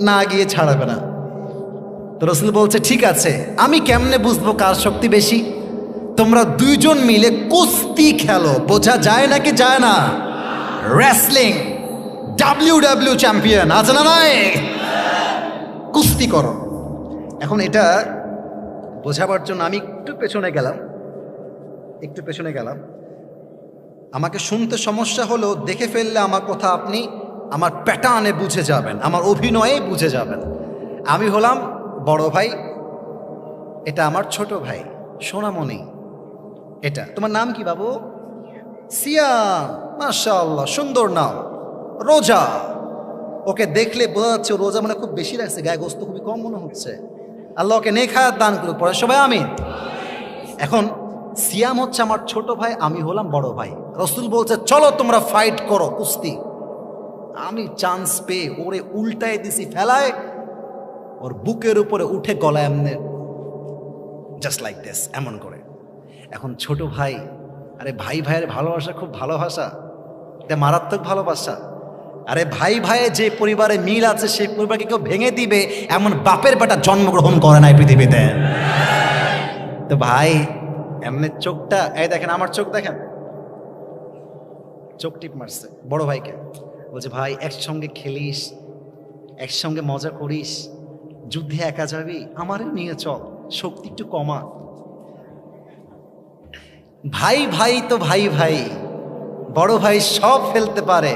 না গিয়ে ছাড়াবে না। তো রসুল বলছে ঠিক আছে, আমি কেমনে বুঝবো কার শক্তি বেশি? তোমরা দুইজন মিলে কুস্তি খেলো, বোঝা যায় নাকি যায় না? রেসলিং ডাব্লিউ চ্যাম্পিয়ন আছে না নাই? কুস্তি করো। এখন এটা বোঝাবার জন্য আমি একটু পেছনে গেলাম। আমাকে শুনতে সমস্যা হলেও দেখে ফেললে আমার কথা আপনি আমার প্যাটার্নে বুঝে যাবেন, আমার অভিনয়ে বুঝে যাবেন। আমি হলাম বড় ভাই, এটা আমার ছোট ভাই সোনামণি। এটা তোমার নাম কি বাবু? সিয়াম, মাশাআল্লাহ সুন্দর নাম। রোজা, ওকে দেখলে বোঝা যাচ্ছে ও রোজা মানে খুব বেশি লাগছে, গায়ে গোস্ত খুবই কম মনে হচ্ছে। আল্লাহ ওকে নেক হায়াত দান করুক, পরে সবাই আমিন। এখন সিয়াম হচ্ছে আমার ছোট ভাই, আমি হলাম বড় ভাই। রসুল বলছে চলো তোমরা ফাইট করো কুস্তি। আমি চান্স পেয়ে ওরে উল্টায় দিছি ফেলায়, ওর বুকের উপরে উঠে গলায় এমনি জাস্ট লাইক দিস এমন করে। এখন ছোট ভাই, আরে ভাই ভাইয়ের ভালোবাসা খুব ভালোবাসা, এটা মারাত্মক ভালোবাসা। আরে ভাই ভাইয়ে যে পরিবারে মিল আছে সেই পরিবারকে কেউ ভেঙে দিবে এমন বাপের বেটা জন্মগ্রহণ করে নাই পৃথিবীতে। তো ভাই এমনি চোখটা, এই দেখেন আমার চোখ দেখেন, চোখ টিপ মারছে বড় ভাইকে। বলছে ভাই একসঙ্গে খেলিস, একসঙ্গে মজা করিস, যুদ্ধে একা যাবি, আমারও নিয়ে চল, শক্তি একটু কমা। ভাই ভাই তো ভাই ভাই, বড় ভাই সব ফেলতে পারে,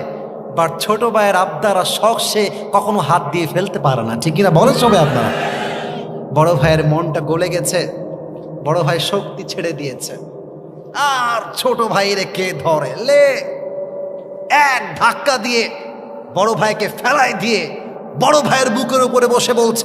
বাট ছোট ভাইয়ের আবদার আর শখ সে কখনো হাত দিয়ে ফেলতে পারে না, ঠিক কিনা বলেন সবাই আপনারা? বড় ভাইয়ের মনটা গলে গেছে, বড় ভাই শক্তি ছেড়ে দিয়েছে, আর ছোট ভাইরে কে ধরে লে, এক ধাক্কা দিয়ে বড় ভাইকে ফেলাই দিয়ে বড় ভাইয়ের বুকের উপরে বসে বলছে